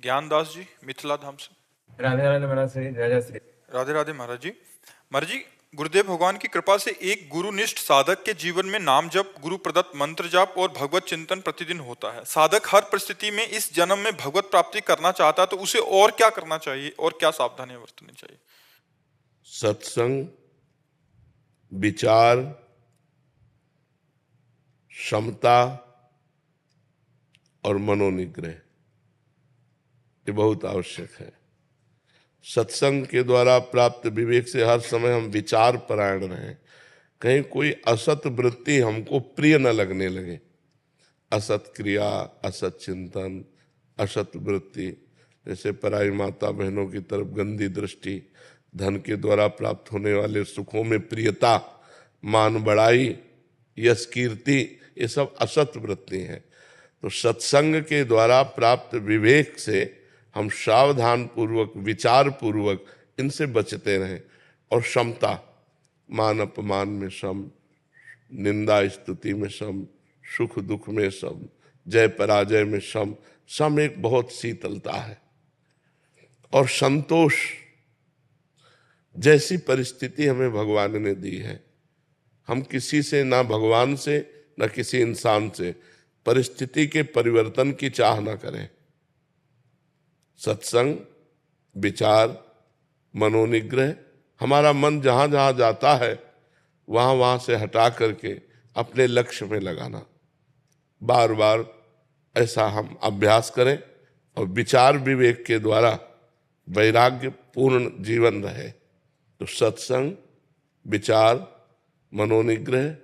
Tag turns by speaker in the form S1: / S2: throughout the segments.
S1: ज्ञानदास जी मिथिला धाम से।
S2: राधे राधे महाराज श्री, जय जय श्री।
S1: राधे राधे महाराज जी। महाराज जी, गुरुदेव भगवान की कृपा से एक गुरुनिष्ठ साधक के जीवन में नाम जप, गुरु प्रदत्त मंत्र जाप और भगवत चिंतन प्रतिदिन होता है। साधक हर परिस्थिति में इस जन्म में भगवत प्राप्ति करना चाहता है तो उसे और क्या करना चाहिए और क्या सावधानियां बरतनी चाहिए?
S3: सत्संग, विचार, क्षमता और मनोनिग्रह, ये बहुत आवश्यक है। सत्संग के द्वारा प्राप्त विवेक से हर समय हम विचार परायण रहें, कहीं कोई असत वृत्ति हमको प्रिय न लगने लगे। असत क्रिया, असत चिंतन, असत वृत्ति, जैसे पराई माता बहनों की तरफ गंदी दृष्टि, धन के द्वारा प्राप्त होने वाले सुखों में प्रियता, मान बढ़ाई, यश कीर्ति, ये सब असत वृत्ति हैं। तो सत्संग के द्वारा प्राप्त विवेक से हम सावधान पूर्वक, विचार पूर्वक इनसे बचते रहें। और क्षमता, मान अपमान में सम, निंदा स्तुति में सम, सुख दुख में सम, जय पराजय में सम। सम एक बहुत शीतलता है। और संतोष, जैसी परिस्थिति हमें भगवान ने दी है, हम किसी से, ना भगवान से ना किसी इंसान से, परिस्थिति के परिवर्तन की चाह ना करें। सत्संग, विचार, मनोनिग्रह, हमारा मन जहां जहां जाता है वहां वहां से हटा करके अपने लक्ष्य में लगाना। बार बार ऐसा हम अभ्यास करें और विचार विवेक के द्वारा वैराग्य पूर्ण जीवन रहे। तो सत्संग, विचार, मनोनिग्रह,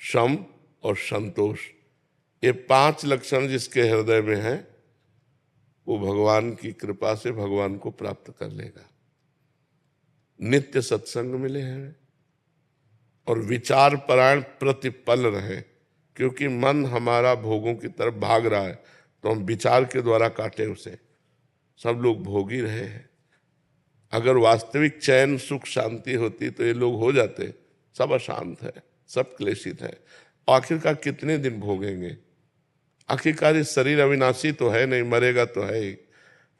S3: शम और संतोष, ये 5 लक्षण जिसके हृदय में हैं वो भगवान की कृपा से भगवान को प्राप्त कर लेगा। नित्य सत्संग मिले हैं और विचार परायण प्रतिपल रहे, क्योंकि मन हमारा भोगों की तरफ भाग रहा है तो हम विचार के द्वारा काटें उसे। सब लोग भोगी रहे हैं। अगर वास्तविक चैन, सुख, शांति होती तो ये लोग हो जाते। सब अशांत है, सब क्लेशित है। आखिरकार कितने दिन भोगेंगे? आखिरकार ये शरीर अविनाशी तो है नहीं, मरेगा तो है ही।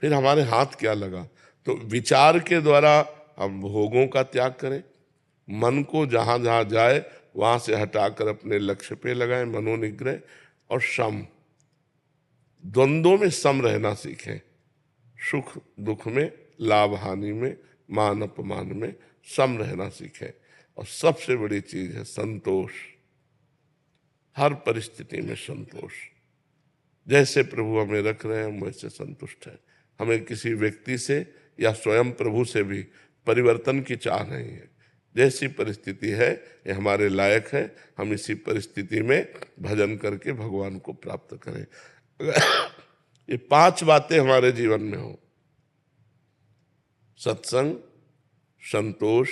S3: फिर हमारे हाथ क्या लगा? तो विचार के द्वारा हम भोगों का त्याग करें, मन को जहां जहां जाए वहां से हटाकर अपने लक्ष्य पे लगाएं। मनोनिग्रह और सम, द्वंद्वों में सम रहना सीखें। सुख दुख में, लाभ हानि में, मान अपमान में सम रहना सीखें। और सबसे बड़ी चीज है संतोष। हर परिस्थिति में संतोष। जैसे प्रभु हमें रख रहे हैं हम वैसे संतुष्ट हैं। हमें किसी व्यक्ति से या स्वयं प्रभु से भी परिवर्तन की चाह नहीं है। जैसी परिस्थिति है ये हमारे लायक है, हम इसी परिस्थिति में भजन करके भगवान को प्राप्त करें। ये 5 बातें हमारे जीवन में हो, सत्संग, संतोष,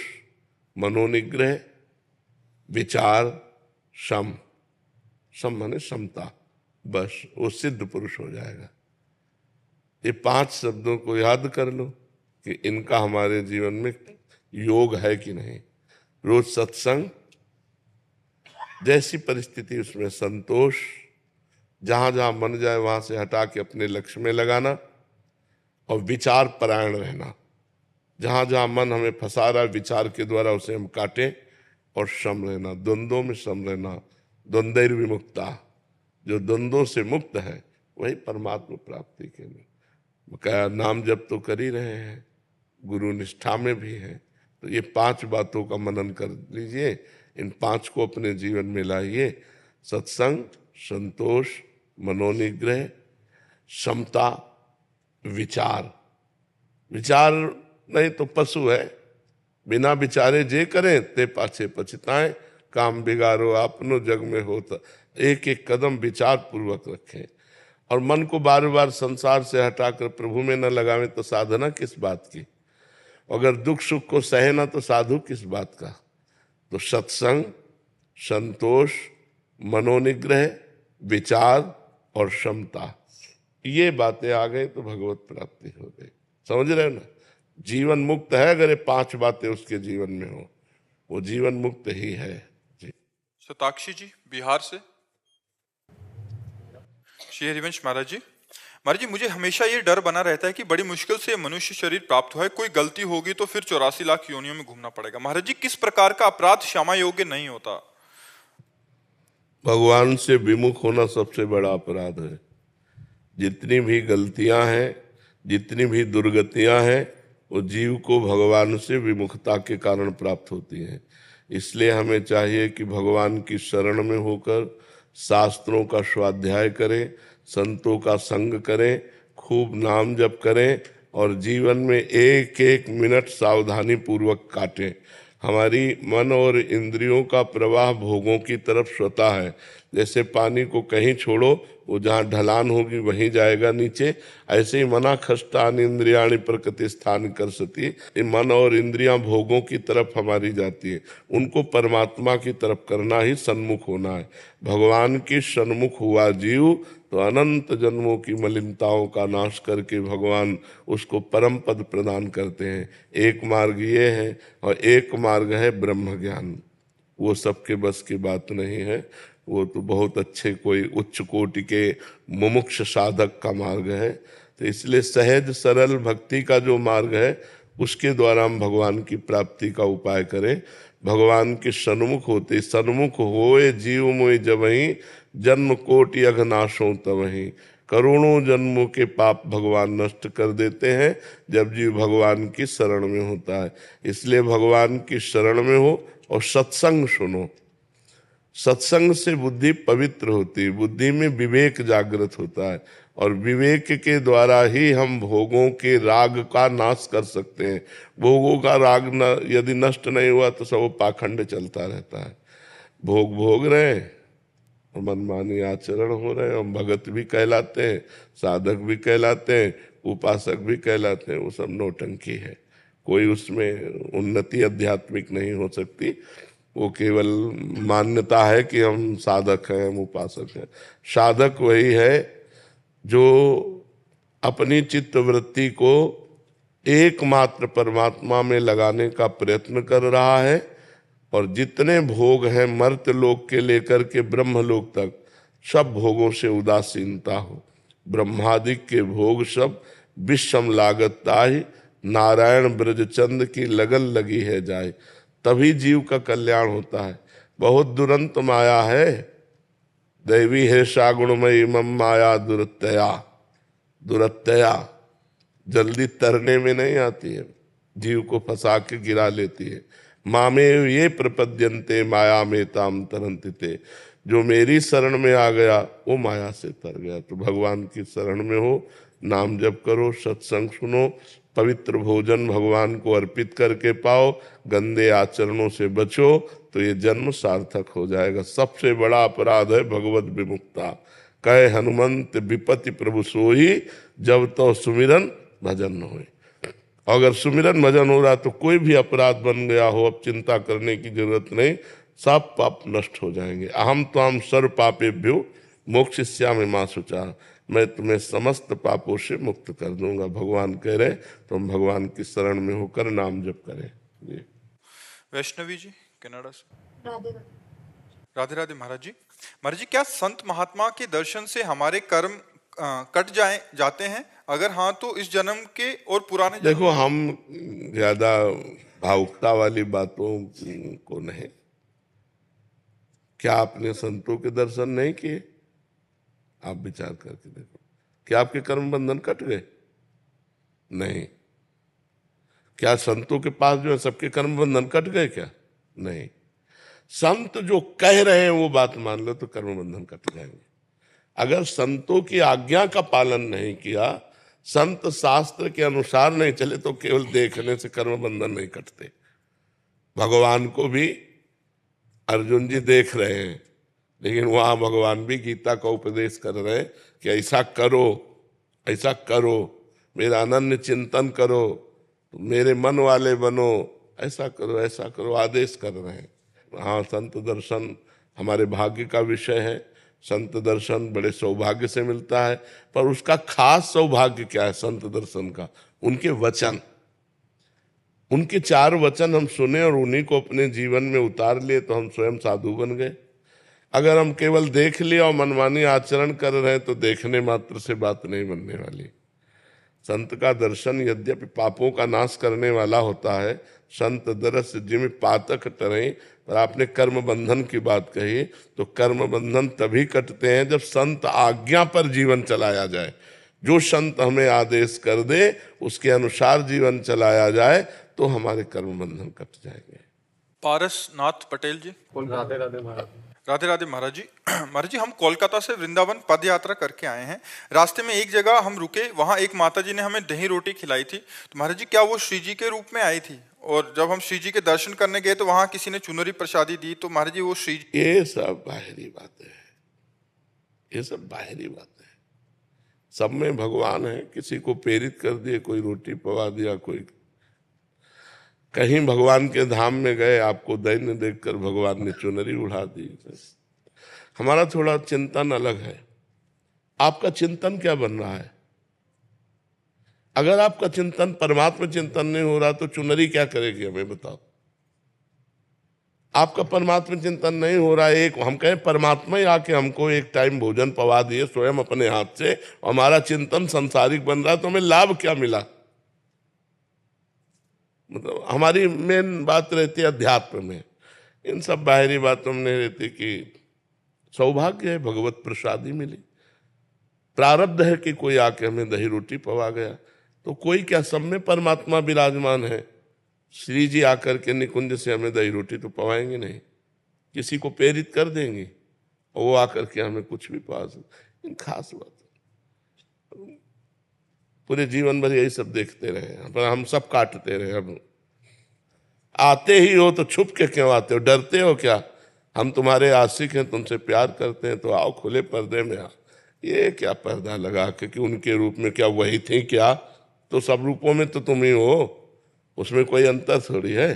S3: मनोनिग्रह, विचार, सम, सम माने समता, बस वो सिद्ध पुरुष हो जाएगा। ये 5 शब्दों को याद कर लो कि इनका हमारे जीवन में योग है कि नहीं। रोज सत्संग, जैसी परिस्थिति उसमें संतोष, जहां जहां मन जाए वहां से हटा के अपने लक्ष्य में लगाना। और विचार परायण रहना, जहां जहां मन हमें फंसा रहा है विचार के द्वारा उसे हम काटें। और सम रहना, द्वंद्वों में सम रहना। द्वंद्वैर विमुक्ता, जो द्वंद्वों से मुक्त है वही परमात्मा प्राप्ति के लिए। क्या नाम जप तो कर ही रहे हैं, गुरु निष्ठा में भी है। तो ये 5 बातों का मनन कर लीजिए, इन 5 को अपने जीवन में लाइए। सत्संग, संतोष, मनोनिग्रह, समता, विचार। विचार नहीं तो पशु है, बिना विचारे जे करें ते पाछे पछताएं। काम बिगाड़ो आपनो जग में होता, एक एक कदम विचार पूर्वक रखें। और मन को बार बार संसार से हटाकर प्रभु में न लगावें तो साधना किस बात की? अगर दुख सुख को सहे ना तो साधु किस बात का? तो सत्संग, संतोष, मनोनिग्रह, विचार और क्षमता, ये बातें आ गई तो भगवत प्राप्ति हो गई। समझ रहे हो ना? जीवन मुक्त है अगर ये 5 बातें उसके जीवन में हो, वो जीवन मुक्त ही है। जी।
S1: शताक्षी जी बिहार से। श्री हरिवंश महाराज जी, महाराज जी, मुझे हमेशा ये डर बना रहता है कि बड़ी मुश्किल से मनुष्य शरीर प्राप्त हुआ है, कोई गलती होगी तो फिर 84 लाख योनियों में घूमना पड़ेगा। महाराज जी, किस प्रकार का अपराध क्षमा योग्य नहीं होता?
S3: भगवान से विमुख होना सबसे बड़ा अपराध है। जितनी भी गलतियां हैं, जितनी भी दुर्गतियां हैं, वो जीव को भगवान से विमुखता के कारण प्राप्त होती हैं। इसलिए हमें चाहिए कि भगवान की शरण में होकर शास्त्रों का स्वाध्याय करें, संतों का संग करें, खूब नाम जप करें और जीवन में एक एक मिनट सावधानी पूर्वक काटें। हमारी मन और इंद्रियों का प्रवाह भोगों की तरफ स्वतः है। जैसे पानी को कहीं छोड़ो, वो जहाँ ढलान होगी वहीं जाएगा नीचे, ऐसे ही मना खष्टान इंद्रियाणि प्रकृति स्थान कर सती। ये मन और इंद्रियां भोगों की तरफ हमारी जाती है, उनको परमात्मा की तरफ करना ही सन्मुख होना है। भगवान की सन्मुख हुआ जीव तो अनंत जन्मों की मलिनताओं का नाश करके भगवान उसको परम पद प्रदान करते हैं। एक मार्ग ये है और एक मार्ग है ब्रह्म ज्ञान। वो सबके बस की बात नहीं है, वो तो बहुत अच्छे कोई उच्च कोटि के मुमुक्ष साधक का मार्ग है। तो इसलिए सहज सरल भक्ति का जो मार्ग है उसके द्वारा हम भगवान की प्राप्ति का उपाय करें। भगवान के सन्मुख होते, सन्मुख होए जीव मोय जबहि, जन्म कोटि अघनाशों तबहि। करोड़ों जन्मों के पाप भगवान नष्ट कर देते हैं जब जीव भगवान की शरण में होता है। इसलिए भगवान की शरण में हो और सत्संग सुनो। सत्संग से बुद्धि पवित्र होती है, बुद्धि में विवेक जागृत होता है और विवेक के द्वारा ही हम भोगों के राग का नाश कर सकते हैं। भोगों का राग यदि नष्ट नहीं हुआ तो सब पाखंड चलता रहता है। भोग भोग रहे हैं और मनमानी आचरण हो रहे हैं। हम भगत भी कहलाते हैं, साधक भी कहलाते हैं, उपासक भी कहलाते हैं, वो सब नौटंकी है। कोई उसमें उन्नति आध्यात्मिक नहीं हो सकती। वो केवल मान्यता है कि हम साधक हैं, हम उपासक हैं। साधक वही है जो अपनी चित्त वृत्ति को एकमात्र परमात्मा में लगाने का प्रयत्न कर रहा है और जितने भोग हैं मर्त्य लोक के लेकर के ब्रह्म लोक तक, सब भोगों से उदासीनता हो। ब्रह्मादिक के भोग सब विषम लागत ताहि, नारायण ब्रजचंद की लगन लगी है जाए। तभी जीव का कल्याण होता है। बहुत दुरंत माया है, दैवी है सागुणमयी मम माया दुरत्यया। दुरत्यया जल्दी तरने में नहीं आती है, जीव को फंसा के गिरा लेती है। मामे ये प्रपद्यन्ते माया में ताम तरंतिते। जो मेरी शरण में आ गया वो माया से तर गया। तो भगवान की शरण में हो, नाम जप करो, सत्संग सुनो, पवित्र भोजन भगवान को अर्पित करके पाओ, गंदे आचरणों से बचो, तो ये जन्म सार्थक हो जाएगा। सबसे बड़ा अपराध है भगवत विमुक्ता। कहे हनुमंत विपति प्रभु सोई, जब तो सुमिरन भजन न होए। अगर सुमिरन भजन हो रहा तो कोई भी अपराध बन गया हो, अब चिंता करने की जरूरत नहीं, सब पाप नष्ट हो जाएंगे। अहम तो हम सर्व पापेभ्यो मोक्षयिष्यामि मा शुचः। मैं तुम्हें समस्त पापों से मुक्त कर दूंगा, भगवान कह रहे। तो हम भगवान की शरण में होकर नाम जप करें। जी।
S1: वैष्णवी जी कनाडा से।
S2: राधे
S1: राधे राधे महाराज जी। महाराज जी, क्या संत महात्मा के दर्शन से हमारे कर्म कट जाते हैं? अगर हाँ तो इस जन्म के और पुराने जन्म?
S3: देखो, हम ज्यादा भावुकता वाली बातों को नहीं। क्या आपने संतों के दर्शन नहीं किए? आप विचार करके देखो, क्या आपके कर्म बंधन कट गए? नहीं। क्या संतों के पास जो है सबके कर्म बंधन कट गए क्या? नहीं। संत जो कह रहे हैं वो बात मान लो तो कर्म बंधन कट जाएंगे। अगर संतों की आज्ञा का पालन नहीं किया, संत शास्त्र के अनुसार नहीं चले, तो केवल देखने से कर्म बंधन नहीं कटते। भगवान को भी अर्जुन जी देख रहे हैं, लेकिन वहां भगवान भी गीता का उपदेश कर रहे हैं कि ऐसा करो, ऐसा करो, मेरा अनन्य चिंतन करो, मेरे मन वाले बनो, ऐसा करो, ऐसा करो, आदेश कर रहे हैं। हाँ, संत दर्शन हमारे भाग्य का विषय है। संत दर्शन बड़े सौभाग्य से मिलता है, पर उसका खास सौभाग्य क्या है संत दर्शन का? उनके वचन, उनके 4 वचन हम सुने और उन्हीं को अपने जीवन में उतार लिए तो हम स्वयं साधु बन गए। अगर हम केवल देख लिया और मनमानी आचरण कर रहे हैं तो देखने मात्र से बात नहीं बनने वाली। संत का दर्शन यद्यपि पापों का नाश करने वाला होता है, संत दरस जिम पातक टरें, पर आपने कर्म बंधन की बात कही, तो कर्म बंधन तभी कटते हैं जब संत आज्ञा पर जीवन चलाया जाए। जो संत हमें आदेश कर दे उसके अनुसार जीवन चलाया जाए तो हमारे कर्म बंधन कट जाएंगे।
S1: पारसनाथ पटेल जी।
S2: राधे राधे महाराज।
S1: राधे राधे महाराज जी। महाराज जी, हम कोलकाता से वृंदावन पद यात्रा करके आए हैं। रास्ते में एक जगह हम रुके, वहां एक माता जी ने हमें दही रोटी खिलाई थी। तो महाराज जी, क्या वो श्री जी के रूप में आई थी? और जब हम श्री जी के दर्शन करने गए तो वहां किसी ने चुनरी प्रसादी दी, तो महाराज जी वो श्री जी।
S3: ये सब बाहरी बातें हैं, ये सब बाहरी बातें हैं। सब में भगवान है। किसी को प्रेरित कर दिए, कोई रोटी पवा दिया, कोई कहीं भगवान के धाम में गए, आपको दैन्य देखकर भगवान ने चुनरी उड़ा दी। हमारा थोड़ा चिंतन अलग है। आपका चिंतन क्या बन रहा है? अगर आपका चिंतन परमात्मा चिंतन नहीं हो रहा तो चुनरी क्या करेगी, हमें बताओ। आपका परमात्मा चिंतन नहीं हो रहा है, एक हम कहें परमात्मा ही आके हमको एक टाइम भोजन पवा दिए स्वयं अपने हाथ से, हमारा चिंतन संसारिक बन रहा है, तो हमें लाभ क्या मिला? मतलब हमारी मेन बात रहती है अध्यात्म में, इन सब बाहरी बातों में नहीं रहती कि सौभाग्य है भगवत प्रसादी मिली, प्रारब्ध है कि कोई आके हमें दही रोटी पवा गया। तो कोई क्या, सब में परमात्मा विराजमान है। श्री जी आकर के निकुंज से हमें दही रोटी तो पवाएंगे नहीं, किसी को प्रेरित कर देंगे और वो आकर के हमें कुछ भी पवा सकते। इन खास बात पूरे जीवन भर यही सब देखते रहे, पर हम सब काटते रहे। अब आते ही हो तो छुप के क्यों आते हो? डरते हो क्या? हम तुम्हारे आशिक हैं, तुमसे प्यार करते हैं, तो आओ खुले पर्दे में आओ। ये क्या पर्दा लगा के कि उनके रूप में क्या वही थी क्या? तो सब रूपों में तो तुम ही हो, उसमें कोई अंतर थोड़ी है।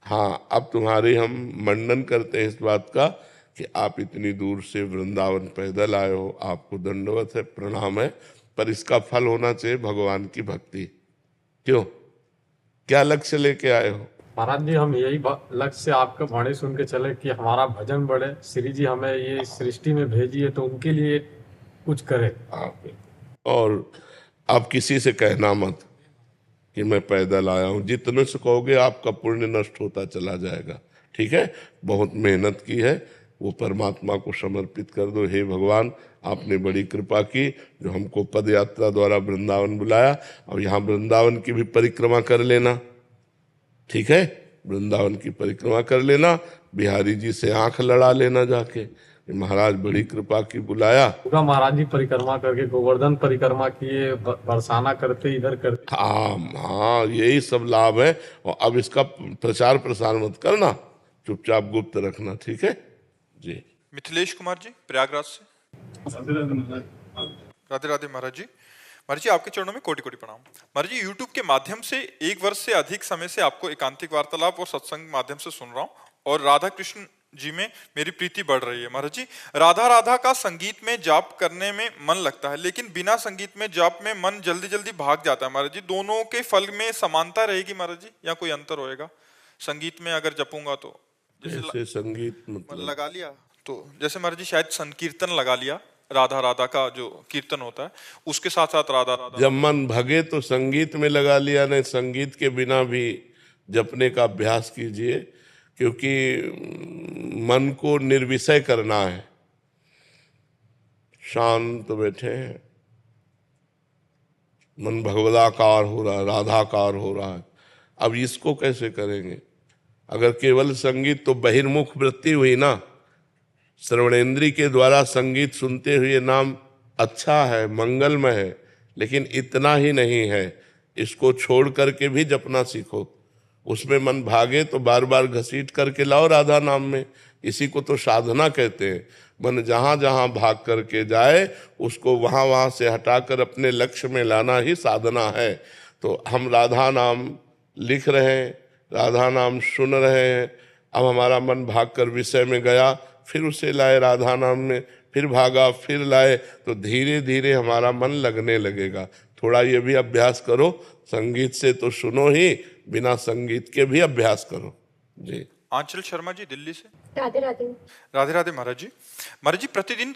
S3: हाँ, अब तुम्हारी हम मंडन करते हैं इस बात का कि आप इतनी दूर से वृंदावन पैदल आए हो, आपको दंडवत है, प्रणाम है, पर इसका फल होना चाहिए भगवान की भक्ति। क्यों, क्या लक्ष्य लेके आए हो?
S2: महाराज जी, हम यही लक्ष्य से आपका वाणी सुन के चले कि हमारा भजन बढ़े, श्री जी हमें ये सृष्टि में भेजी है तो उनके लिए कुछ करें।
S3: और आप किसी से कहना मत कि मैं पैदल आया हूं। जितने से कहोगे आपका पुण्य नष्ट होता चला जाएगा। ठीक है, बहुत मेहनत की है, वो परमात्मा को समर्पित कर दो। हे भगवान, आपने बड़ी कृपा की जो हमको पद यात्रा द्वारा वृंदावन बुलाया। अब यहाँ वृंदावन की भी परिक्रमा कर लेना, ठीक है, वृंदावन की परिक्रमा कर लेना, बिहारी जी से आंख लड़ा लेना जाके, महाराज बड़ी कृपा की बुलाया।
S2: पूरा महाराज जी परिक्रमा करके गोवर्धन परिक्रमा किए, बरसाना करते, इधर करते।
S3: हाँ, यही सब लाभ है। और अब इसका प्रचार प्रसार मत करना, चुपचाप गुप्त रखना, ठीक है जी।
S1: मिथिलेश कुमार जी, प्रयागराज से। राधे राधे महाराज जी। महाराज जी, आपके चरणों में कोटि कोटि प्रणाम। महाराज जी, यूट्यूब के माध्यम से 1 वर्ष से अधिक समय से आपको एकांतिक वार्तालाप और सत्संग माध्यम से सुन रहा हूँ, और राधा कृष्ण जी में मेरी प्रीति बढ़ रही है। महाराज जी, राधा राधा का संगीत में जाप करने में मन लगता है, लेकिन बिना संगीत में जाप में मन जल्दी जल्दी भाग जाता है। महाराज जी, दोनों के फल में समानता रहेगी महाराज जी, या कोई अंतर होएगा? संगीत में अगर जपूंगा तो
S3: जैसे संगीत
S1: मन लगा लिया, तो जैसे महाराज जी शायद संकीर्तन लगा लिया, राधा राधा का जो कीर्तन होता है उसके साथ साथ राधा राधा,
S3: जब मन भगे तो संगीत में लगा लिया। नहीं, संगीत के बिना भी जपने का अभ्यास कीजिए, क्योंकि मन को निर्विषय करना है। शांत बैठे हैं, मन भगवदाकार हो रहा है, राधाकार हो रहा है। अब इसको कैसे करेंगे? अगर केवल संगीत, तो बहिर्मुख वृत्ति हुई ना। श्रवणेंद्री के द्वारा संगीत सुनते हुए नाम अच्छा है, मंगलमय है, लेकिन इतना ही नहीं है। इसको छोड़ करके भी जपना सीखो। उसमें मन भागे तो बार बार घसीट करके लाओ राधा नाम में। इसी को तो साधना कहते हैं। मन जहाँ जहाँ भाग करके जाए उसको वहाँ वहाँ से हटाकर अपने लक्ष्य में लाना ही साधना है। तो हम राधा नाम लिख रहे हैं, राधा नाम सुन रहे हैं। अब हमारा मन भागकर विषय में गया, फिर उसे लाए राधा नाम में, फिर भागा, फिर लाए, तो धीरे धीरे हमारा मन लगने लगेगा। थोड़ा ये भी अभ्यास करो। संगीत से तो सुनो ही, बिना संगीत के भी अभ्यास करो जी।
S1: आंचल शर्मा जी, दिल्ली से।
S4: राधे राधे।
S1: राधे राधे महाराज जी। महाराज जी, प्रतिदिन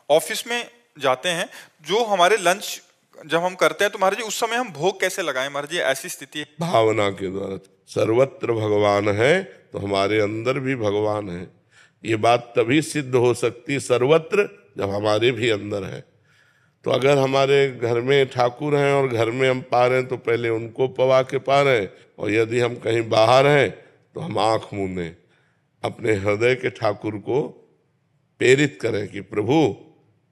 S1: ऑफिस में जाते हैं, जो हमारे लंच जब हम करते हैं तो महाराज जी उस समय हम भोग कैसे लगाएं महाराज जी, ऐसी स्थिति है।
S3: भावना के द्वारा। सर्वत्र भगवान है तो हमारे अंदर भी भगवान है। ये बात तभी सिद्ध हो सकती सर्वत्र जब हमारे भी अंदर है। तो अगर हमारे घर में ठाकुर हैं और घर में हम पा रहे हैं तो पहले उनको पवा के पा रहे हैं, और यदि हम कहीं बाहर हैं तो हम आंख मूंदें, अपने हृदय के ठाकुर को प्रेरित करें कि प्रभु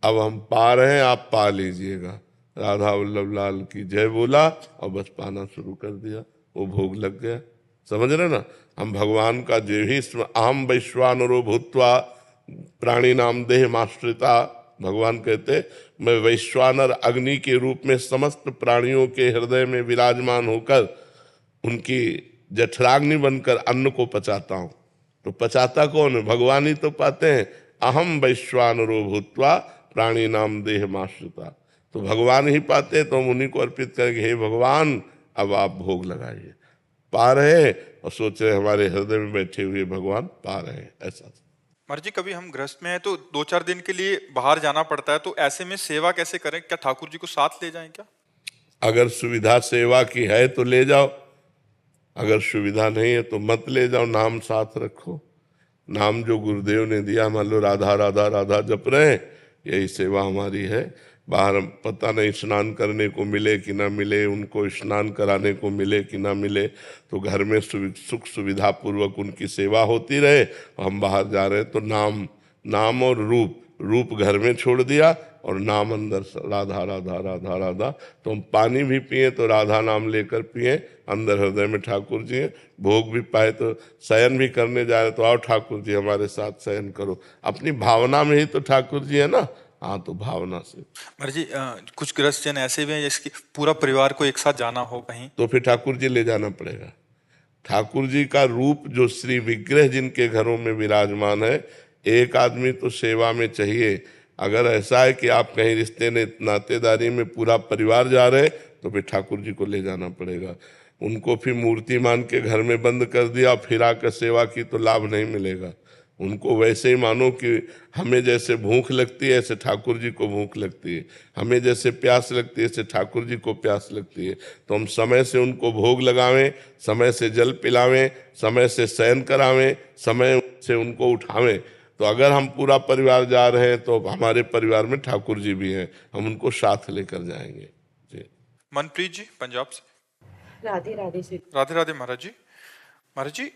S3: अब हम पा रहे हैं, आप पा लीजिएगा। राधा वल्लभ लाल की जय बोला और बस पाना शुरू कर दिया, वो भोग लग गया। समझ रहे ना, हम भगवान का जो ही अहम वैश्वानरो भूत्वा प्राणी नाम देह माश्रिता, भगवान कहते मैं वैश्वानर अग्नि के रूप में समस्त प्राणियों के हृदय में विराजमान होकर उनकी जठराग्नि बनकर अन्न को पचाता हूं। तो पचाता कौन है? भगवान ही तो पाते हैं। अहम वैश्वानरो भूत्वा प्राणी नाम देह माश्रिता, तो भगवान ही पाते, तो हम उन्हीं को अर्पित करेंगे। हे भगवान अब आप भोग लगाइए। पा रहे हैं और सोच रहे हमारे हृदय में बैठे हुए भगवान पा रहे हैं। ऐसा
S1: महाराज जी, कभी हम गृहस्थ में हैं तो 2-4 दिन के लिए बाहर जाना पड़ता है, तो ऐसे में सेवा कैसे करें? क्या ठाकुर जी को साथ ले जाएं क्या?
S3: अगर सुविधा सेवा की है तो ले जाओ, अगर सुविधा नहीं है तो मत ले जाओ। नाम साथ रखो, नाम जो गुरुदेव ने दिया, मान लो राधा राधा राधा जप रहे हैं, यही सेवा हमारी है। बाहर पता नहीं स्नान करने को मिले कि ना मिले, उनको स्नान कराने को मिले कि ना मिले, तो घर में सुख सुविधा पूर्वक उनकी सेवा होती रहे। हम बाहर जा रहे हैं तो नाम और रूप घर में छोड़ दिया और नाम अंदर, राधा राधा राधा राधा। तो हम पानी भी पिए तो राधा नाम लेकर पिए, अंदर हृदय में ठाकुर जी हैं। भोग भी पाए तो शयन भी करने जा रहे तो आओ ठाकुर जी हमारे साथ शयन करो। अपनी भावना में ही तो ठाकुर जी है ना। हाँ, तो भावना से।
S1: महाराज जी, कुछ गृहस्थ जन ऐसे भी हैं जिसकी पूरा परिवार को एक साथ जाना हो कहीं,
S3: तो फिर ठाकुर जी ले जाना पड़ेगा। ठाकुर जी का रूप जो श्री विग्रह जिनके घरों में विराजमान है, एक आदमी तो सेवा में चाहिए। अगर ऐसा है कि आप कहीं रिश्ते नातेदारी में पूरा परिवार जा रहे तो फिर ठाकुर जी को ले जाना पड़ेगा। उनको फिर मूर्ति मान के घर में बंद कर दिया फिर आकर सेवा की तो लाभ नहीं मिलेगा। उनको वैसे ही मानो कि हमें जैसे भूख लगती है ऐसे ठाकुर जी को भूख लगती है, हमें जैसे प्यास लगती है ऐसे ठाकुर जी को प्यास लगती है। तो हम समय से उनको भोग लगावें, समय से जल पिलावें, समय से शयन करावें, समय से उनको उठावें। तो अगर हम पूरा परिवार जा रहे हैं तो हमारे परिवार में ठाकुर जी भी हैं, हम उनको साथ लेकर जाएंगे। जी।
S1: मनप्रीत जी पंजाब से।
S4: राधे राधे से।
S1: राधे राधे महाराज जी। महाराज जी,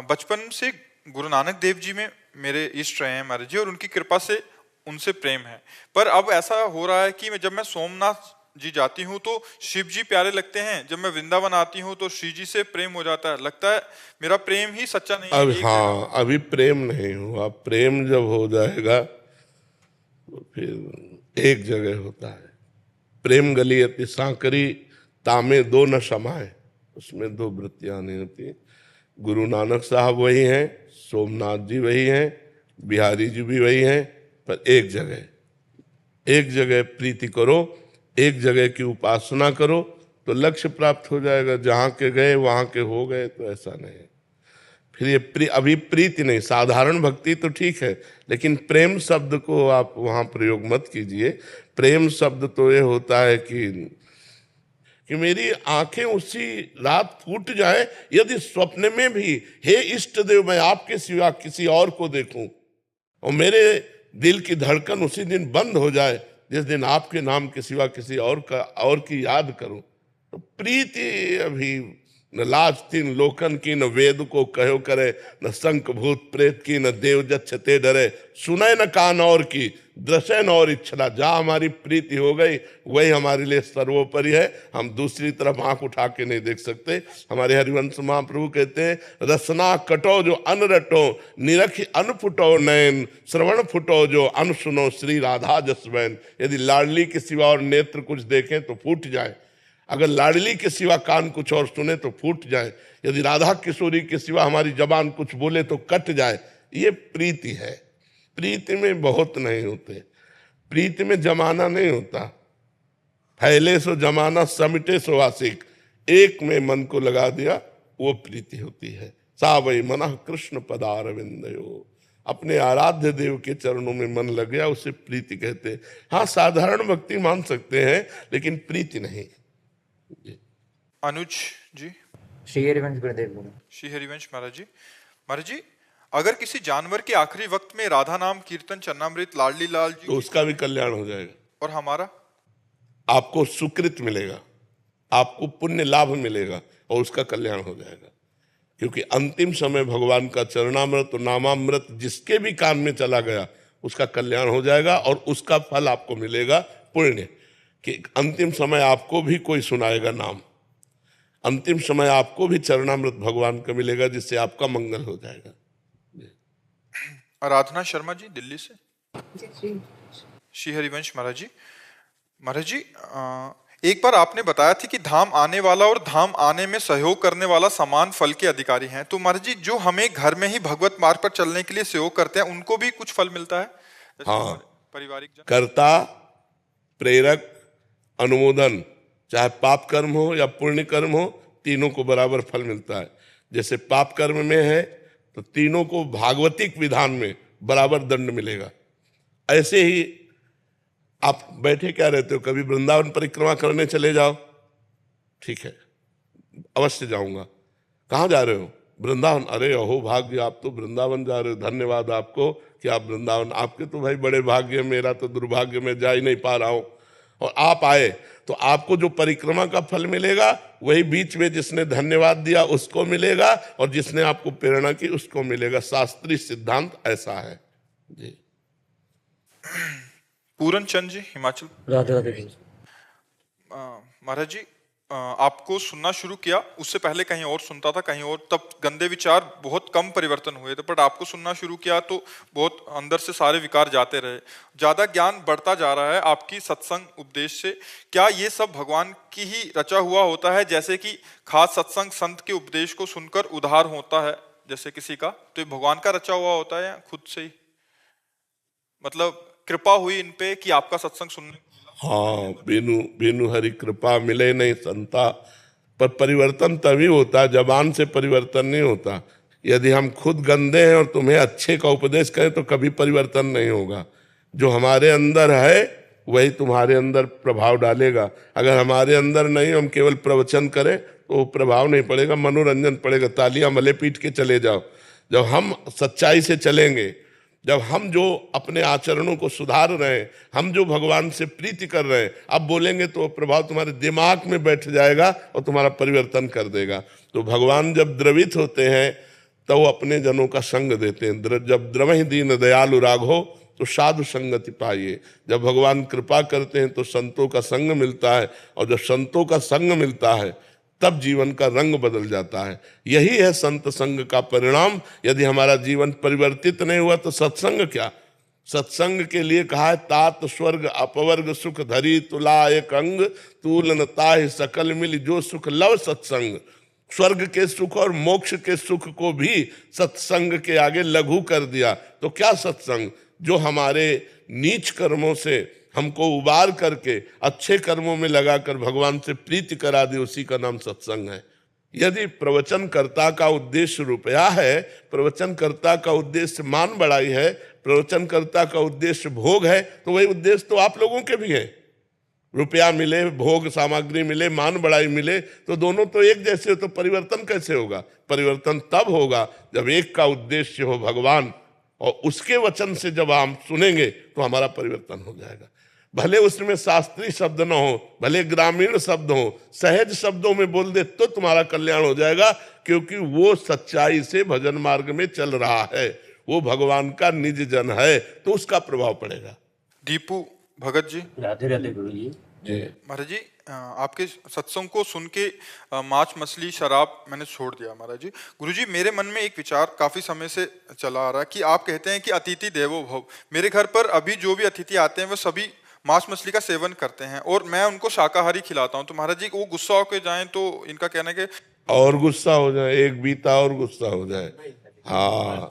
S1: बचपन से गुरु नानक देव जी में मेरे इष्ट रहे हैं महाराज जी, और उनकी कृपा से उनसे प्रेम है। पर अब ऐसा हो रहा है कि जब मैं सोमनाथ जी जाती हूँ तो शिव जी प्यारे लगते हैं, जब मैं वृंदावन आती हूँ तो श्री जी से प्रेम हो जाता है। लगता है मेरा प्रेम ही सच्चा नहीं है।
S3: हाँ, अभी प्रेम नहीं हुआ। प्रेम जब हो जाएगा तो फिर एक जगह होता है। प्रेम गली अति सांकरी, तामे दो न समाए, उसमें दो वृत्तियां नहीं होती। गुरु नानक साहब वही हैं, सोमनाथ जी वही हैं, बिहारी जी भी वही हैं, पर एक जगह प्रीति करो, एक जगह की उपासना करो तो लक्ष्य प्राप्त हो जाएगा। जहाँ के गए वहाँ के हो गए तो ऐसा नहीं है। फिर ये अभी प्रीति नहीं, साधारण भक्ति तो ठीक है, लेकिन प्रेम शब्द को आप वहाँ प्रयोग मत कीजिए। प्रेम शब्द तो ये होता है कि मेरी आंखें उसी रात फूट जाए यदि स्वप्न में भी, हे इष्ट देव मैं आपके सिवा किसी और को देखूं, और मेरे दिल की धड़कन उसी दिन बंद हो जाए जिस दिन आपके नाम के सिवा किसी और की याद करूं। तो प्रीति अभी न लाज तीन लोकन की, न वेद को कहो करे, न शंख भूत प्रेत की, न देव जच्छते डरे, सुने न कान और की, दृश्य न और इच्छा। जहाँ हमारी प्रीति हो गई वही हमारे लिए सर्वोपरि है। हम दूसरी तरफ आंख उठा के नहीं देख सकते। हमारे हरिवंश महाप्रभु कहते हैं, रसना कटो जो अन रटो, निरखी अन फुटो नयन, श्रवण फुटो जो अन सुनो श्री राधा जसवैन। यदि लाडली के सिवा और नेत्र कुछ देखें तो फूट जाए, अगर लाडली के सिवा कान कुछ और सुने तो फूट जाए, यदि राधा किशोरी के सिवा हमारी जबान कुछ बोले तो कट जाए। ये प्रीति है। प्रीति में बहुत नहीं होते, प्रीति में जमाना नहीं होता। फैले सो जमाना, समिटे सो आशिक, एक में मन को लगा दिया वो प्रीति होती है। सा वै मनः कृष्ण पदारविंदयो। अपने आराध्य देव के चरणों में मन लग गया, उसे प्रीति कहते हैं। हाँ, साधारण भक्ति मान सकते हैं, लेकिन प्रीति नहीं।
S1: अनुज जी।
S4: श्री हरिवंश गुरुदेव बोलो।
S1: श्री हरिवंश महाराज जी। महाराज जी, अगर किसी जानवर के आखिरी वक्त में राधा नाम कीर्तन चन्नामृत लाडली लाल जी
S3: तो उसका भी कल्याण हो जाएगा,
S1: और हमारा
S3: आपको सुकृत मिलेगा, आपको पुण्य लाभ मिलेगा और उसका कल्याण हो जाएगा। क्योंकि अंतिम समय भगवान का चरणामृत और नामामृत जिसके भी कान में चला गया उसका कल्याण हो जाएगा और उसका फल आपको मिलेगा पुण्य। कि अंतिम समय आपको भी कोई सुनाएगा नाम, अंतिम समय आपको भी चरणामृत भगवान का मिलेगा, जिससे आपका मंगल हो जाएगा।
S1: आराधना शर्मा जी दिल्ली से। श्री हरिवंश महाराज जी। महाराज जी, एक बार आपने बताया थी कि धाम आने वाला और धाम आने में सहयोग करने वाला समान फल के अधिकारी हैं। तो महाराज जी, जो हमें घर में ही भगवत मार्ग पर चलने के लिए सहयोग करते हैं उनको भी कुछ फल मिलता है?
S3: हाँ,
S1: पारिवारिक
S3: कर्ता, प्रेरक, अनुमोदन, चाहे पाप कर्म हो या पुण्य कर्म हो, तीनों को बराबर फल मिलता है। जैसे पाप कर्म में है तो तीनों को भागवतिक विधान में बराबर दंड मिलेगा। ऐसे ही आप बैठे क्या रहते हो, कभी वृंदावन परिक्रमा करने चले जाओ, ठीक है, अवश्य जाऊंगा। कहाँ जा रहे हो? वृंदावन। अरे अहो भाग्य, आप तो वृंदावन जा रहे हो, धन्यवाद आपको कि आप वृंदावन, आपके तो भाई बड़े भाग्य, मेरा तो दुर्भाग्य, मैं जा ही नहीं पा रहा हूं। और आप आए तो आपको जो परिक्रमा का फल मिलेगा वही बीच में जिसने धन्यवाद दिया उसको मिलेगा और जिसने आपको प्रेरणा की उसको मिलेगा। शास्त्रीय सिद्धांत ऐसा है जी।
S1: पूरन चंद जी, हिमाचल।
S4: राधे राधे।
S1: महाराज जी, आपको सुनना शुरू किया, उससे पहले कहीं और सुनता था, कहीं और, तब गंदे विचार बहुत कम परिवर्तन हुए थे, बट आपको सुनना शुरू किया तो बहुत अंदर से सारे विकार जाते रहे। ज्यादा ज्ञान बढ़ता जा रहा है आपकी सत्संग उपदेश से। क्या ये सब भगवान की ही रचा हुआ होता है? जैसे कि खास सत्संग संत के उपदेश को सुनकर उद्धार होता है जैसे किसी का, तो ये भगवान का रचा हुआ होता है या खुद से ही, मतलब कृपा हुई इन पे कि आपका सत्संग सुनने?
S3: हाँ, बिनु हरि कृपा मिले नहीं संता। पर परिवर्तन तभी होता है, जबान से परिवर्तन नहीं होता। यदि हम खुद गंदे हैं और तुम्हें अच्छे का उपदेश करें तो कभी परिवर्तन नहीं होगा। जो हमारे अंदर है वही तुम्हारे अंदर प्रभाव डालेगा। अगर हमारे अंदर नहीं, हम केवल प्रवचन करें तो प्रभाव नहीं पड़ेगा, मनोरंजन पड़ेगा, तालियां मले पीट के चले जाओ। जब हम सच्चाई से चलेंगे, जब हम जो अपने आचरणों को सुधार रहे हैं, हम जो भगवान से प्रीति कर रहे हैं, अब बोलेंगे तो प्रभाव तुम्हारे दिमाग में बैठ जाएगा और तुम्हारा परिवर्तन कर देगा। तो भगवान जब द्रवित होते हैं तो वो अपने जनों का संग देते हैं। जब द्रवहि दीन दयालु राघो तो साधु संगति पाइए। जब भगवान कृपा करते हैं तो संतों का संग मिलता है, और जब संतों का संग मिलता है तब जीवन का रंग बदल जाता है। यही है संत संग का परिणाम। यदि हमारा जीवन परिवर्तित नहीं हुआ तो सत्संग क्या? सत्संग के लिए कहा है, तात स्वर्ग अपवर्ग सुख धरी तुला एक अंग, तूलन ताहि सकल मिल जो सुख लव सत्संग। स्वर्ग के सुख और मोक्ष के सुख को भी सत्संग के आगे लघु कर दिया। तो क्या सत्संग? जो हमारे नीच कर्मों से हमको उबार करके अच्छे कर्मों में लगाकर भगवान से प्रीति करा दे, उसी का नाम सत्संग है। यदि प्रवचनकर्ता का उद्देश्य रुपया है, प्रवचनकर्ता का उद्देश्य मान बढ़ाई है, प्रवचनकर्ता का उद्देश्य भोग है, तो वही उद्देश्य तो आप लोगों के भी है। रुपया मिले, भोग सामग्री मिले, मान बढ़ाई मिले, तो दोनों तो एक जैसे हो, तो परिवर्तन कैसे होगा? परिवर्तन तब होगा जब एक का उद्देश्य हो भगवान, और उसके वचन से जब हम सुनेंगे तो हमारा परिवर्तन हो जाएगा। भले उसमें शास्त्रीय शब्द न हो, भले ग्रामीण शब्द हो, सहज शब्दों में बोल दे तो तुम्हारा कल्याण हो जाएगा, क्योंकि वो सच्चाई से भजन मार्ग में चल रहा है, वो भगवान का निज जन है, तो उसका प्रभाव पड़ेगा।
S1: दीपू भगत जी।
S4: राधे राधे गुरु जी।
S1: महाराज जी, आपके सत्संग को सुन के मांस मछली शराब मैंने छोड़ दिया। महाराज जी, गुरुजी, मेरे मन में एक विचार काफी समय से चला आ रहा है कि आप कहते हैं कि अतिथि देवो भव। मेरे घर पर अभी जो भी अतिथि आते हैं वो सभी मांस मछली का सेवन करते हैं और मैं उनको शाकाहारी खिलाता हूं। तो महाराज जी, वो गुस्सा होकर जाएं तो इनका कहना है कि
S3: और गुस्सा हो जाए, एक बीता और गुस्सा हो जाए। हाँ,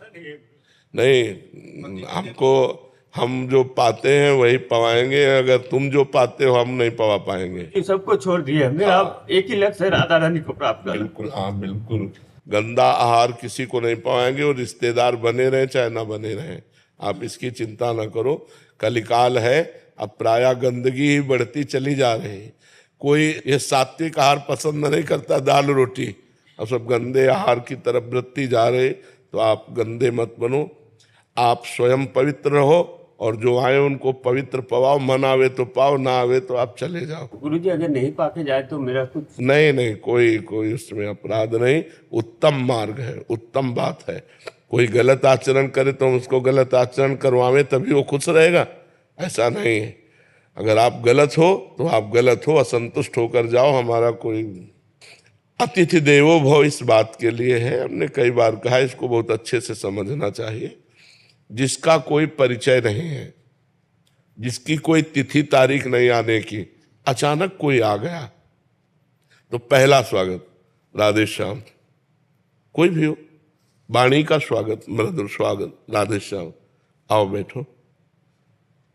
S3: नहीं, हमको हम जो पाते हैं वही पवाएंगे, अगर तुम जो पाते हो हम नहीं पवा पाएंगे।
S5: सबको छोड़ दिए हमने, आप एक ही लक्ष्य है, राधा रानी को प्राप्त करना।
S3: बिल्कुल, हाँ बिल्कुल। गंदा आहार किसी को नहीं पाएंगे, और रिश्तेदार बने रहें चाहे ना बने रहें, आप इसकी चिंता ना करो। कलिकाल है, अब प्रायः गंदगी ही बढ़ती चली जा रही है। कोई ये सात्विक आहार पसंद नहीं करता, दाल रोटी, अब सब गंदे आहार की तरफ बढ़ती जा रहे। तो आप गंदे मत बनो, आप स्वयं पवित्र रहो, और जो आए उनको पवित्र पवाओ। मन आवे तो पाओ, ना आवे तो आप चले जाओ।
S4: गुरुजी अगर नहीं पाके जाए तो मेरा कुछ
S3: नहीं, कोई उसमें अपराध नहीं, उत्तम मार्ग है, उत्तम बात है। कोई गलत आचरण करे तो हम उसको गलत आचरण करवावें तभी वो खुश रहेगा, ऐसा नहीं है। अगर आप गलत हो तो आप गलत हो, असंतुष्ट होकर जाओ। हमारा कोई अतिथि देवो भव इस बात के लिए है, हमने कई बार कहा, इसको बहुत अच्छे से समझना चाहिए। जिसका कोई परिचय नहीं है, जिसकी कोई तिथि तारीख नहीं आने की, अचानक कोई आ गया तो पहला स्वागत राधे श्याम। कोई भी हो, वाणी का स्वागत, मृदुल स्वागत, राधे श्याम, आओ बैठो,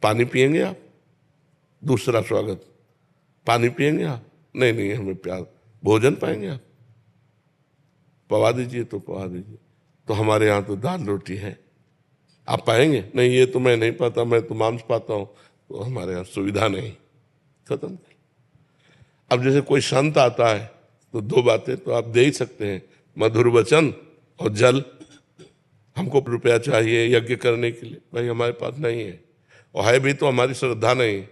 S3: पानी पिएंगे आप? दूसरा स्वागत, पानी पिएंगे आप? नहीं, हमें प्यार, भोजन पाएंगे आप? पवा दीजिए तो पवा दीजिए। तो हमारे यहाँ तो दाल रोटी है, आप पाएंगे? नहीं, ये तो मैं नहीं पाता, मैं तो मांस पाता हूँ, तो हमारे यहाँ सुविधा नहीं। खत्म। अब जैसे कोई संत आता है तो दो बातें तो आप दे ही सकते हैं, मधुर वचन और जल। हमको रुपया चाहिए यज्ञ करने के लिए, भाई हमारे पास नहीं है, और है भी तो हमारी श्रद्धा नहीं,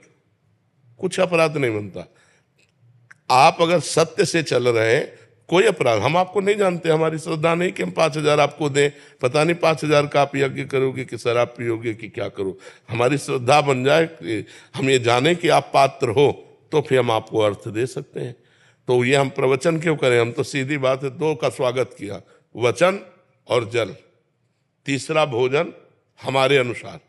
S3: कुछ अपराध नहीं बनता। आप अगर सत्य से चल रहे हैं, कोई अपराध, हम आपको नहीं जानते, हमारी श्रद्धा नहीं कि हम 5,000 आपको दें, पता नहीं 5,000 का आप यज्ञ करोगे कि शराब पियोगे कि क्या करो। हमारी श्रद्धा बन जाए कि हम ये जाने कि आप पात्र हो, तो फिर हम आपको अर्थ दे सकते हैं। तो ये हम प्रवचन क्यों करें, हम तो सीधी बात है, दो का स्वागत किया, वचन और जल। तीसरा भोजन हमारे अनुसार,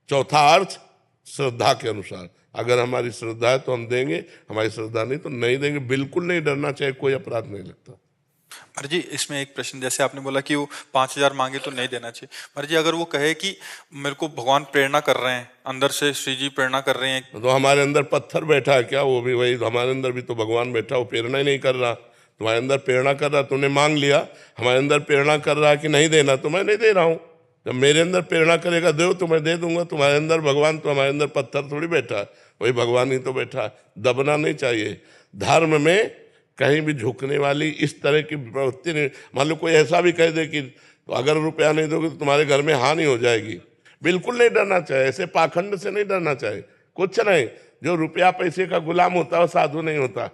S3: चौथा अर्थ श्रद्धा के अनुसार। अगर हमारी श्रद्धा है तो हम देंगे, हमारी श्रद्धा नहीं तो नहीं देंगे। बिल्कुल नहीं डरना चाहिए, कोई अपराध नहीं लगता।
S1: महाराज जी, इसमें एक प्रश्न, जैसे आपने बोला कि वो 5,000 मांगे तो नहीं देना चाहिए। महाराज जी, अगर वो कहे कि मेरे को भगवान प्रेरणा कर रहे हैं, अंदर से श्री जी प्रेरणा कर रहे हैं,
S3: तो हमारे अंदर पत्थर बैठा है क्या? वो भी वही, हमारे अंदर भी तो भगवान बैठा, वो प्रेरणा ही नहीं कर रहा। तुम्हारे अंदर प्रेरणा कर रहा, तुमने मांग लिया। हमारे अंदर प्रेरणा कर रहा है कि नहीं देना, तो मैं नहीं दे रहा हूँ। जब मेरे अंदर प्रेरणा करेगा दो तो मैं दे दूंगा। तुम्हारे अंदर भगवान, तो हमारे अंदर पत्थर थोड़ी बैठा है, वही भगवान ही तो बैठा है। दबना नहीं चाहिए। धर्म में कहीं भी झुकने वाली इस तरह की प्रवृत्ति नहीं। मान लो कोई ऐसा भी कह दे कि तो अगर रुपया नहीं दोगे तो तुम्हारे घर में हानि हो जाएगी, बिल्कुल नहीं डरना चाहिए। ऐसे पाखंड से नहीं डरना चाहिए, कुछ नहीं। जो रुपया पैसे का गुलाम होता है वो साधु नहीं होता।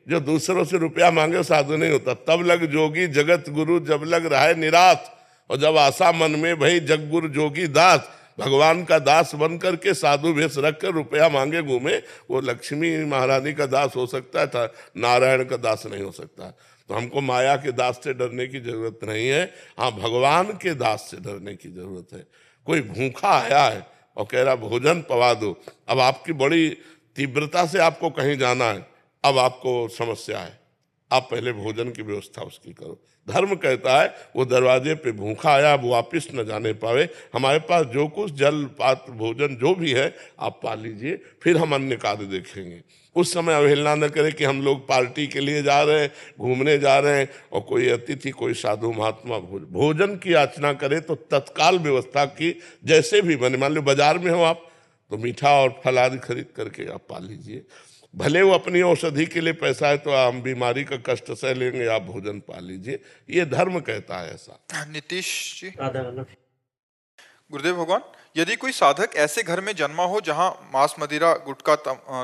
S3: जो दूसरों से रुपया मांगे वो साधु नहीं होता। तब लग जोगी जगत गुरु, जब लग रहा है निराश, और जब आशा मन में भई जग गुरु जोगी दास। भगवान का दास बन करके साधु वेश रख कर रुपया मांगे घूमे, वो लक्ष्मी महारानी का दास हो सकता था, नारायण का दास नहीं हो सकता। तो हमको माया के दास से डरने की जरूरत नहीं है, हाँ भगवान के दास से डरने की जरूरत है। कोई भूखा आया है और कह रहा भोजन पवा दो, अब आपकी बड़ी तीव्रता से आपको कहीं जाना है, अब आपको समस्या है, आप पहले भोजन की व्यवस्था उसकी करो। धर्म कहता है वो दरवाजे पे भूखा आया, अब वापिस न जाने पावे, हमारे पास जो कुछ जल पात्र भोजन जो भी है आप पा लीजिए, फिर हम अन्य कार्य देखेंगे। उस समय अवहेलना न करें कि हम लोग पार्टी के लिए जा रहे हैं, घूमने जा रहे हैं, और कोई अतिथि कोई साधु महात्मा भोजन की याचना करे तो तत्काल व्यवस्था की, जैसे भी बने। मान लो बाजार में हो आप तो मीठा और फल आदि खरीद करके आप पा लीजिए। भले वो अपनी औषधि के लिए पैसा है तो हम बीमारी का कष्ट सह लेंगे, आप भोजन पा लीजिए, ये धर्म कहता है ऐसा।
S1: नीतीश जी।
S4: आधा घंटा।
S1: गुरुदेव भगवान, यदि कोई साधक ऐसे घर में जन्मा हो जहां मांस मदिरा गुटखा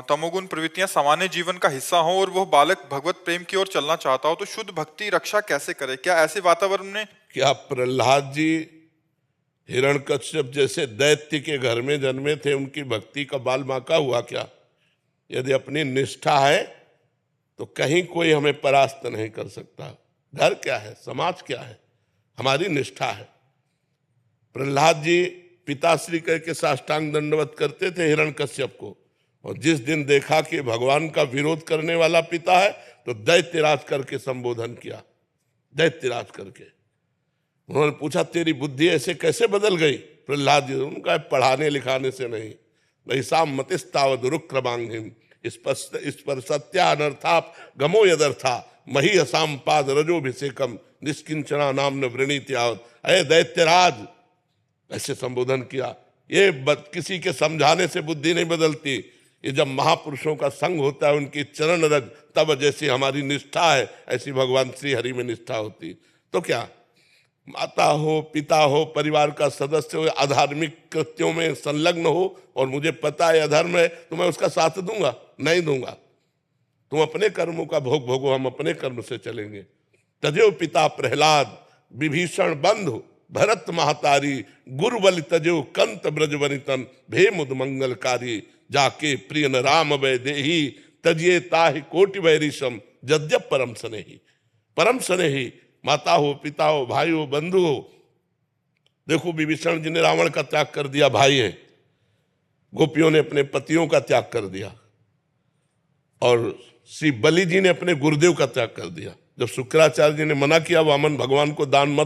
S1: तमोगुण प्रवृत्तियां सामान्य जीवन का हिस्सा हो और वह बालक भगवत प्रेम की ओर चलना चाहता हो, तो शुद्ध भक्ति रक्षा कैसे करे? क्या ऐसे वातावरण में
S3: क्या प्रहलाद जी हिरण्यकश्यप जैसे दैत्य के घर में जन्मे थे, उनकी भक्ति का बाल बांका हुआ क्या? यदि अपनी निष्ठा है तो कहीं कोई हमें परास्त नहीं कर सकता। घर क्या है, समाज क्या है, हमारी निष्ठा है। प्रहलाद जी पिताश्री कह के साष्टांग दंडवत करते थे हिरण्यकश्यप को, और जिस दिन देखा कि भगवान का विरोध करने वाला पिता है तो दैत्यराज करके संबोधन किया, दैत्यराज करके। उन्होंने पूछा तेरी बुद्धि ऐसे कैसे बदल गई? प्रहलाद जी उनका पढ़ाने लिखाने से नहीं, नैसाम मतिस्तावद रुक्रमांगिम इस पर सत्या अनर्थाप गमो यदर्था मही असाम पाद रजोभिषेकम निष्किंचना नाम न वृणीत्यावत। अय दैत्यराज, ऐसे संबोधन किया। ये किसी के समझाने से बुद्धि नहीं बदलती। ये जब महापुरुषों का संग होता है, उनकी चरण रज, तब जैसी हमारी निष्ठा है ऐसी भगवान श्री हरि में निष्ठा होती। तो क्या माता हो, पिता हो, परिवार का सदस्य हो, अधार्मिक कृत्यों में संलग्न हो और मुझे पता है अधर्म है, तो मैं उसका साथ दूंगा? नहीं दूंगा। तुम अपने कर्मों का भोग भोगो, हम अपने कर्म से चलेंगे। तजेव पिता प्रहलाद विभीषण बंधु भरत महतारी, गुरु बलि तजेव कंत ब्रज वनितन भे मुद मंगलकारी, जाके प्रिय न राम वै देही तजिए ताहि कोटि वैरिशम जद्यप परम स्नेही। परम स्नेही माता हो, पिता हो, भाई हो, बंधु हो। देखो विभीषण जी ने रावण का त्याग कर दिया, भाई है। गोपियों ने अपने पतियों का त्याग कर दिया और श्री बलि जी ने अपने गुरुदेव का त्याग कर दिया। जब शुक्राचार्य जी ने मना किया वामन भगवान को दान मत